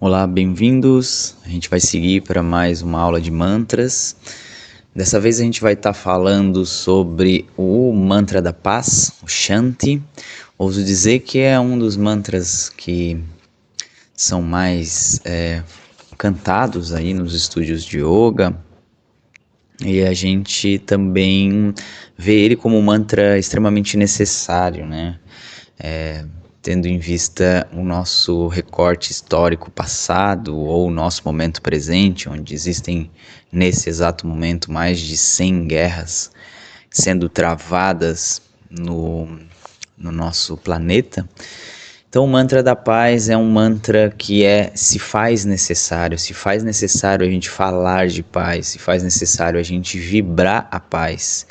Olá, bem-vindos. A gente vai seguir para mais uma aula de mantras. Dessa vez a gente vai estar falando sobre o mantra da paz, o Shanti. Ouso dizer que é um dos mantras que são mais cantados aí nos estúdios de yoga. E a gente também vê ele como um mantra extremamente necessário, né? Tendo em vista o nosso recorte histórico passado ou o nosso momento presente, onde existem nesse exato momento mais de 100 guerras sendo travadas no nosso planeta. Então o mantra da paz é um mantra que se faz necessário a gente falar de paz, se faz necessário a gente vibrar a paz.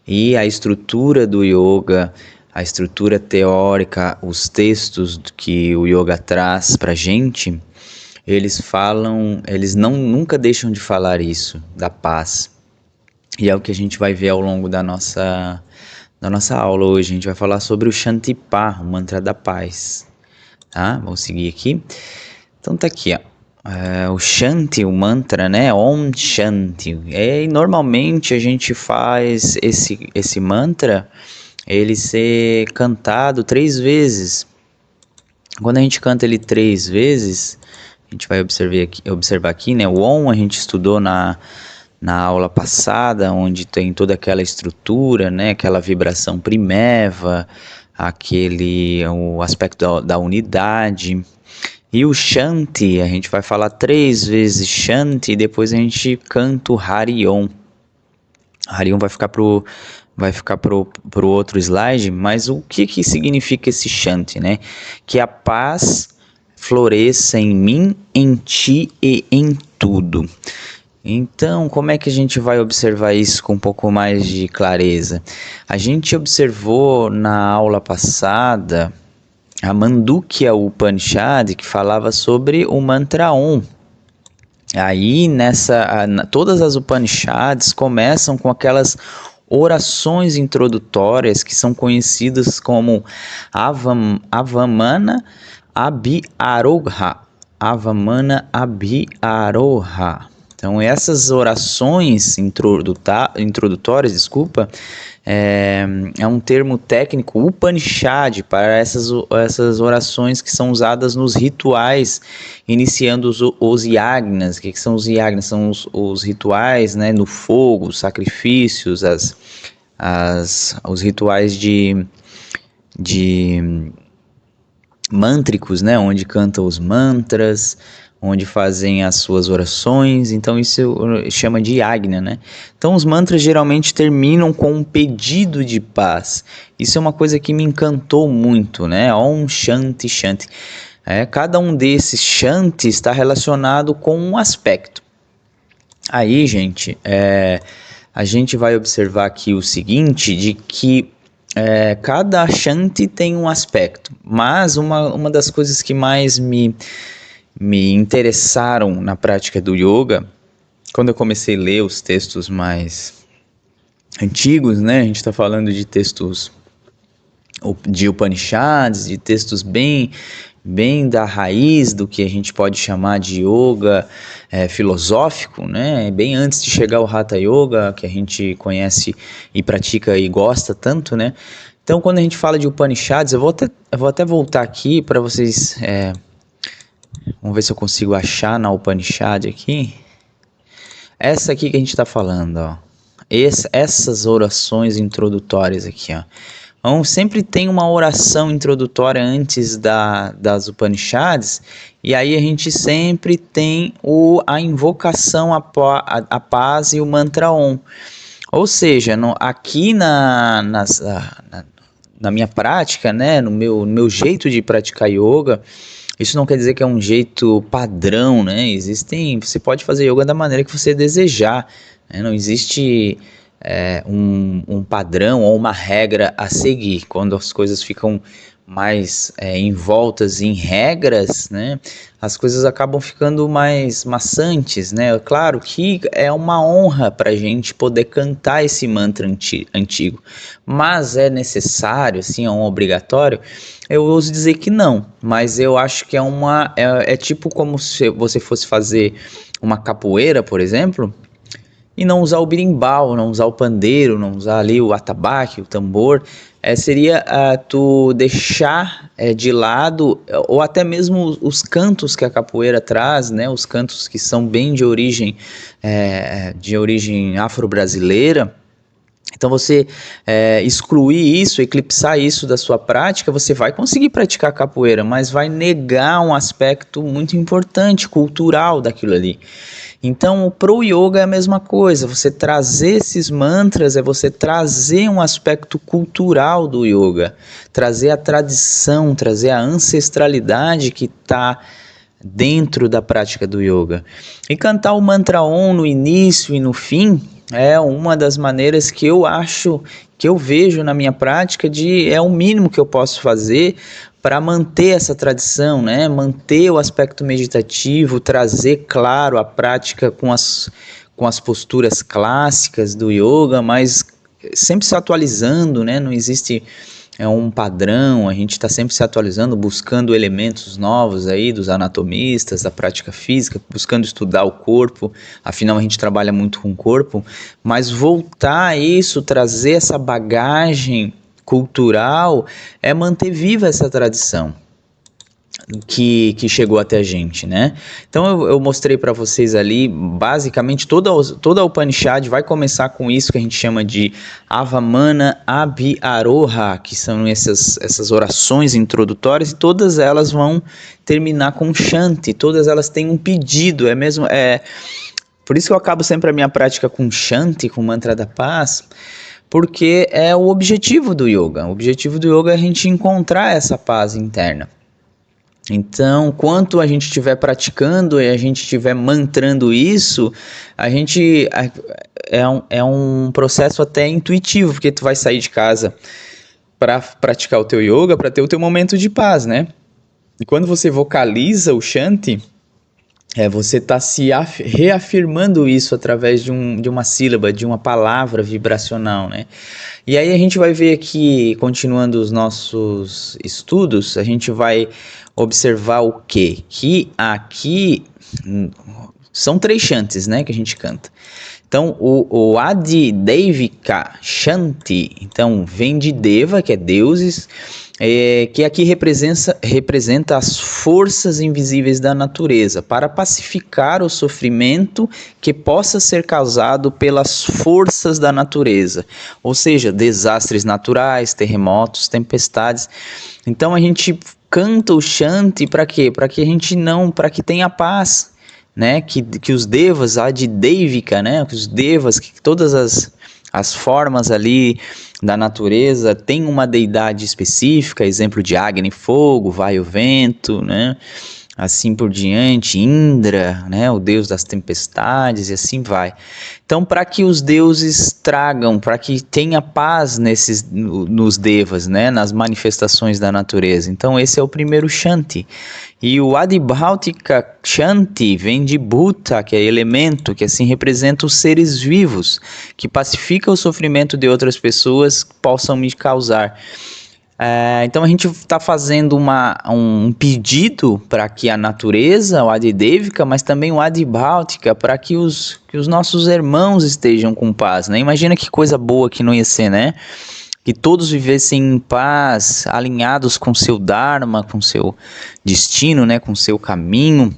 E a estrutura do yoga, a estrutura teórica, os textos que o yoga traz pra gente, eles nunca deixam de falar isso, da paz. E é o que a gente vai ver ao longo da nossa aula hoje. A gente vai falar sobre o Shantipā, o mantra da paz. Tá? Vamos seguir aqui. Então tá aqui, ó. O Shanti, o mantra, né? Om Shanti. E normalmente a gente faz esse mantra, ele ser cantado 3 vezes. Quando a gente canta ele 3 vezes, a gente vai observar aqui, né? O Om a gente estudou na aula passada, onde tem toda aquela estrutura, né? Aquela vibração primeva, o aspecto da unidade. E o Shanti, a gente vai falar 3 vezes Shanti e depois a gente canta o Hari Om. Hari Om vai ficar pro outro slide, mas o que significa esse Shanti, né? Que a paz floresça em mim, em ti e em tudo. Então, como é que a gente vai observar isso com um pouco mais de clareza? A gente observou na aula passada a Mandukya Upanishad, que falava sobre o mantra Om. Aí, todas as Upanishads começam com aquelas orações introdutórias que são conhecidas como Avamana Abhiaroha. Avamana Abhiaroha. Então, essas orações introdutórias, é um termo técnico Upanishad para essas orações que são usadas nos rituais, iniciando os yagnas. O que são os yagnas? São os rituais, né, no fogo, os sacrifícios, os rituais de mântricos, né, onde cantam os mantras, onde fazem as suas orações. Então isso chama de yagna, né? Então os mantras geralmente terminam com um pedido de paz. Isso é uma coisa que me encantou muito, né? Om Shanti Shanti. Cada um desses Shanti está relacionado com um aspecto. Aí, gente, a gente vai observar aqui o seguinte, de que cada Shanti tem um aspecto, mas uma das coisas que mais me interessaram na prática do yoga, quando eu comecei a ler os textos mais antigos, né? A gente está falando de textos de Upanishads, de textos bem da raiz do que a gente pode chamar de yoga filosófico, né? Bem antes de chegar ao Hatha Yoga, que a gente conhece e pratica e gosta tanto, né? Então, quando a gente fala de Upanishads, eu vou até voltar aqui para vocês... Vamos ver se eu consigo achar na Upanishad aqui. Essa aqui que a gente está falando, ó. Essas orações introdutórias aqui, ó. Então, sempre tem uma oração introdutória antes das Upanishads, e aí a gente sempre tem a invocação à paz e o mantra Om. Ou seja, aqui na minha prática, né, no meu jeito de praticar yoga, isso não quer dizer que é um jeito padrão, né? Você pode fazer yoga da maneira que você desejar, né? Não existe um padrão ou uma regra a seguir. Quando as coisas ficam mais envoltas em regras, né, as coisas acabam ficando mais maçantes, né? Claro que é uma honra para a gente poder cantar esse mantra antigo, mas é necessário, assim, é um obrigatório? Eu ouso dizer que não, mas eu acho que é tipo como se você fosse fazer uma capoeira, por exemplo, e não usar o berimbau, não usar o pandeiro, não usar ali o atabaque, o tambor, seria tu deixar de lado, ou até mesmo os cantos que a capoeira traz, né, os cantos que são bem de origem afro-brasileira. Então você excluir isso, eclipsar isso da sua prática, você vai conseguir praticar capoeira, mas vai negar um aspecto muito importante, cultural daquilo ali. Então, para o yoga é a mesma coisa, você trazer esses mantras é você trazer um aspecto cultural do yoga, trazer a tradição, trazer a ancestralidade que está dentro da prática do yoga. E cantar o mantra Om no início e no fim é uma das maneiras que eu acho, que eu vejo na minha prática, é o mínimo que eu posso fazer para manter essa tradição, né? Manter o aspecto meditativo, trazer, claro, a prática com as posturas clássicas do yoga, mas sempre se atualizando, né? Não existe um padrão, a gente está sempre se atualizando, buscando elementos novos aí dos anatomistas, da prática física, buscando estudar o corpo, afinal a gente trabalha muito com o corpo, mas voltar a isso, trazer essa bagagem cultural, é manter viva essa tradição que chegou até a gente, né? Então eu mostrei para vocês ali, basicamente toda a Upanishad vai começar com isso que a gente chama de Avamana Abhiaroha, que são essas orações introdutórias, e todas elas vão terminar com Shanti, todas elas têm um pedido, por isso que eu acabo sempre a minha prática com Shanti, com o mantra da paz, porque é o objetivo do yoga. O objetivo do yoga é a gente encontrar essa paz interna. Então, quanto a gente estiver praticando e a gente estiver mantrando isso, é um processo até intuitivo, porque tu vai sair de casa para praticar o teu yoga, para ter o teu momento de paz, né? E quando você vocaliza o Shanti, você está se reafirmando isso através de uma sílaba, de uma palavra vibracional, né? E aí a gente vai ver aqui, continuando os nossos estudos, a gente vai observar o quê? Que aqui são 3 chantes, né, que a gente canta. Então, o Adi Devika Shanti, então vem de Deva, que é deuses, que aqui representa as forças invisíveis da natureza, para pacificar o sofrimento que possa ser causado pelas forças da natureza, ou seja, desastres naturais, terremotos, tempestades. Então a gente canta o Shanti para quê? Para que tenha paz, né? Que os devas, Adi Devika, né? Que os devas, que todas as formas ali da natureza tem uma deidade específica, exemplo de Agni, fogo, vai o vento, né? Assim por diante, Indra, né, o deus das tempestades, e assim vai. Então, para que os deuses tragam, para que tenha paz nos devas, né, nas manifestações da natureza. Então, esse é o primeiro Shanti. E o Adibhautika Shanti vem de Bhuta, que é elemento, que assim representa os seres vivos, que pacifica o sofrimento de outras pessoas que possam me causar. Então a gente está fazendo um pedido para que a natureza, o Adidevika, mas também o Adibhautika, para que os nossos irmãos estejam com paz, né? Imagina que coisa boa que não ia ser, né? Que todos vivessem em paz, alinhados com seu Dharma, com seu destino, né? Com seu caminho.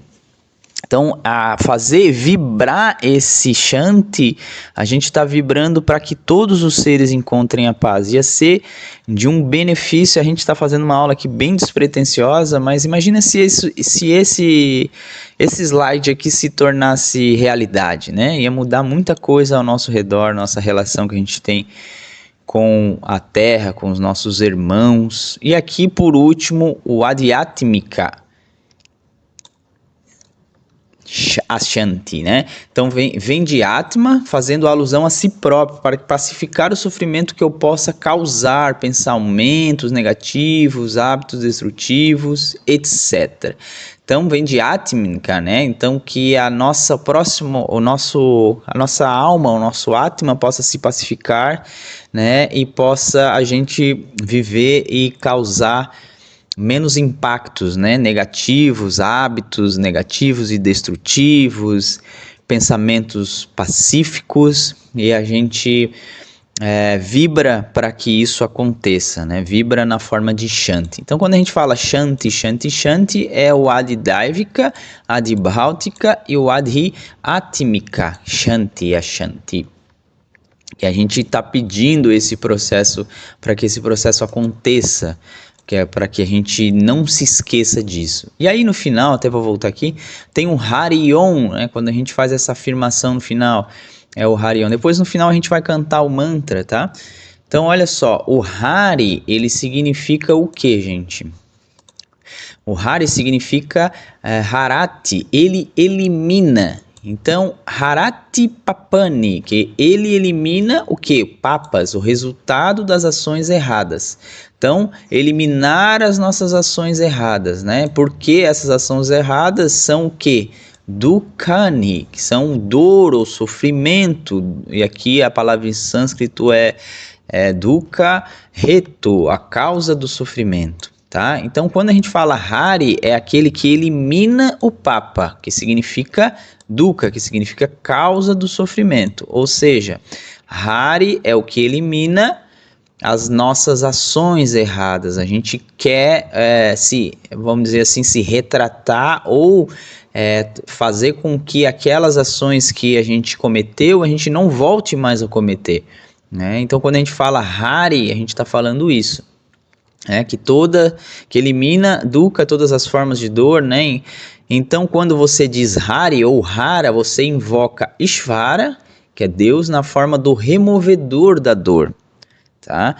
Então, a fazer vibrar esse Shanti, a gente está vibrando para que todos os seres encontrem a paz. Ia ser de um benefício, a gente está fazendo uma aula aqui bem despretensiosa, mas imagina se esse slide aqui se tornasse realidade, né? Ia mudar muita coisa ao nosso redor, nossa relação que a gente tem com a Terra, com os nossos irmãos. E aqui, por último, o Adhyatmika Ashanti, né? Então vem de Atma, fazendo alusão a si próprio, para pacificar o sofrimento que eu possa causar, pensamentos negativos, hábitos destrutivos, etc. Então vem de Atmika, né? Então que a nossa alma, o nosso Atma possa se pacificar, né? E possa a gente viver e causar menos impactos, né, negativos, hábitos negativos e destrutivos, pensamentos pacíficos, e a gente vibra para que isso aconteça, né? Vibra na forma de Shanti. Então, quando a gente fala Shanti, Shanti, Shanti, é o Adidaivika, Adibhautika e o Adhyatmika, Shanti, Ashanti. E a gente está pedindo esse processo para que esse processo aconteça, que é para que a gente não se esqueça disso. E aí no final, até vou voltar aqui, tem um Harion, né? Quando a gente faz essa afirmação no final, é o Harion. Depois no final a gente vai cantar o mantra, tá? Então olha só, o Hari, ele significa o que, gente? O Hari significa Harati, ele elimina. Então, Harati Papani, que ele elimina o que? Papas, o resultado das ações erradas. Então, eliminar as nossas ações erradas, né? Porque essas ações erradas são o que? Dukkani, que são dor ou sofrimento. E aqui a palavra em sânscrito é dukkha hetu, a causa do sofrimento. Tá? Então, quando a gente fala Hari, é aquele que elimina o Papa, que significa Dukkha, que significa causa do sofrimento. Ou seja, Hari é o que elimina as nossas ações erradas. A gente quer, vamos dizer assim, se retratar ou fazer com que aquelas ações que a gente cometeu, a gente não volte mais a cometer. Né? Então, quando a gente fala Hari, a gente está falando isso. Que elimina Dukkha, todas as formas de dor, né? Então, quando você diz Hari ou Hara, você invoca Ishvara, que é Deus, na forma do removedor da dor, tá?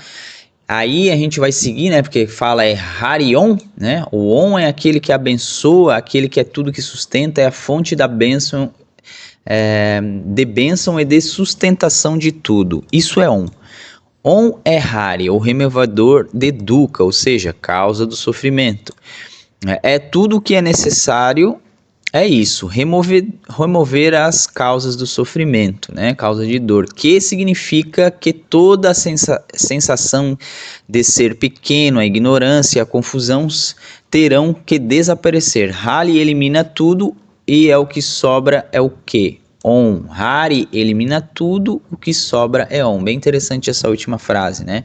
Aí a gente vai seguir, né? Porque fala Harion, né? O On é aquele que abençoa, aquele que é tudo que sustenta, é a fonte da bênção, de bênção e de sustentação de tudo. Isso é On. On é Hari, o removedor de Dukkha, ou seja, causa do sofrimento. É tudo o que é necessário, é isso, remover as causas do sofrimento, né? Causa de dor, que significa que toda a sensação de ser pequeno, a ignorância, a confusão terão que desaparecer. Hari elimina tudo e o que sobra é o quê? On. Hari elimina tudo, o que sobra é On. Bem interessante essa última frase, né?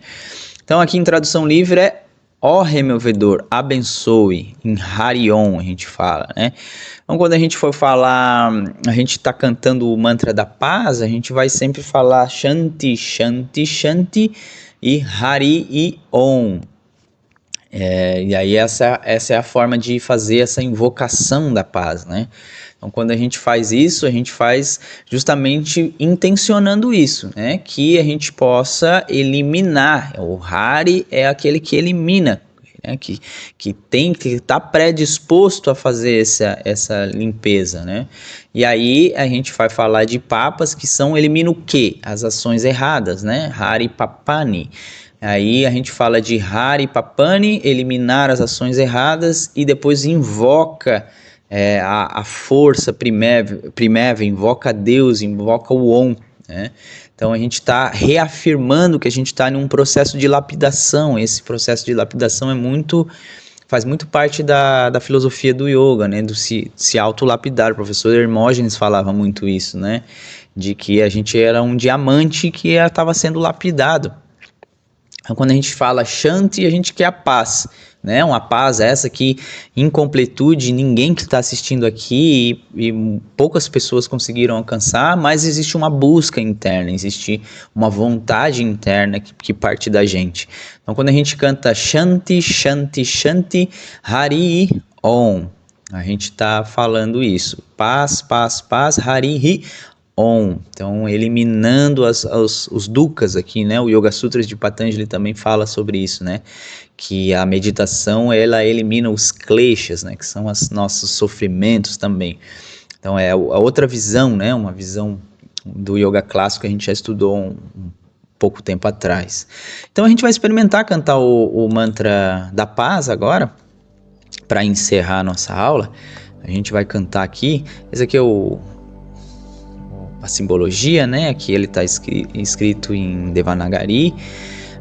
Então aqui em tradução livre é ó removedor, abençoe. Em Harion a gente fala, né? Então quando a gente for falar, a gente está cantando o mantra da paz, a gente vai sempre falar Shanti, Shanti, Shanti e Hari e On. E aí essa é a forma de fazer essa invocação da paz, né? Então, quando a gente faz isso, a gente faz justamente intencionando isso, né? Que a gente possa eliminar. O Hari é aquele que elimina, né? Que está predisposto a fazer essa limpeza, né? E aí a gente vai falar de papas que elimina o quê? As ações erradas, né? Hari Papani. Aí a gente fala de Hari Papani, eliminar as ações erradas, e depois invoca a força primévia, invoca Deus, invoca o On, né? Então a gente está reafirmando que a gente está em um processo de lapidação. Esse processo de lapidação faz muito parte da filosofia do yoga, né? Do se autolapidar. O professor Hermógenes falava muito isso, né? De que a gente era um diamante que estava sendo lapidado. Então, quando a gente fala Shanti, a gente quer a paz, né? Uma paz essa que, em completude, ninguém que está assistindo aqui e poucas pessoas conseguiram alcançar, mas existe uma busca interna, existe uma vontade interna que parte da gente. Então, quando a gente canta Shanti, Shanti, Shanti, Hari Om, a gente está falando isso. Paz, paz, paz, Hari On. Então, eliminando os dukkha's aqui, né? O Yoga Sutras de Patanjali também fala sobre isso, né? Que a meditação, ela elimina os kleshas, né? Que são os nossos sofrimentos também. Então é a outra visão, né? Uma visão do yoga clássico que a gente já estudou um pouco tempo atrás. Então a gente vai experimentar cantar o mantra da paz agora, para encerrar a nossa aula. A gente vai cantar aqui, esse aqui é a simbologia, né? Aqui ele está escrito em Devanagari.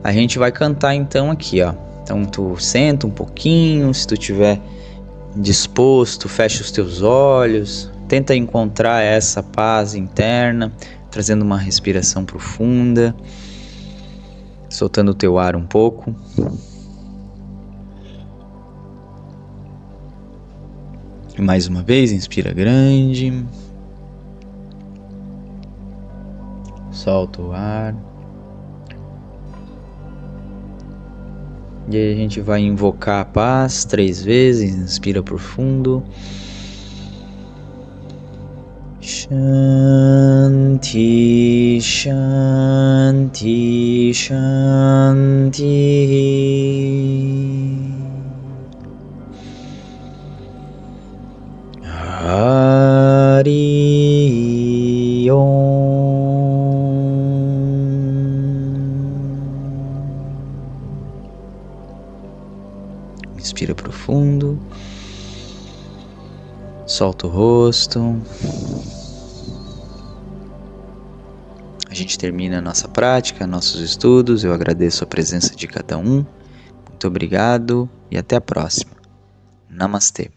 A gente vai cantar então aqui, ó. Então tu senta um pouquinho, se tu tiver disposto, fecha os teus olhos, tenta encontrar essa paz interna, trazendo uma respiração profunda, soltando o teu ar um pouco. E mais uma vez, inspira grande, solta o ar. E aí a gente vai invocar a paz 3 vezes, inspira profundo. Shanti, Shanti, Shanti. Hari Om. Inspira profundo, solta o rosto. A gente termina a nossa prática, nossos estudos. Eu agradeço a presença de cada um. Muito obrigado e até a próxima. Namastê.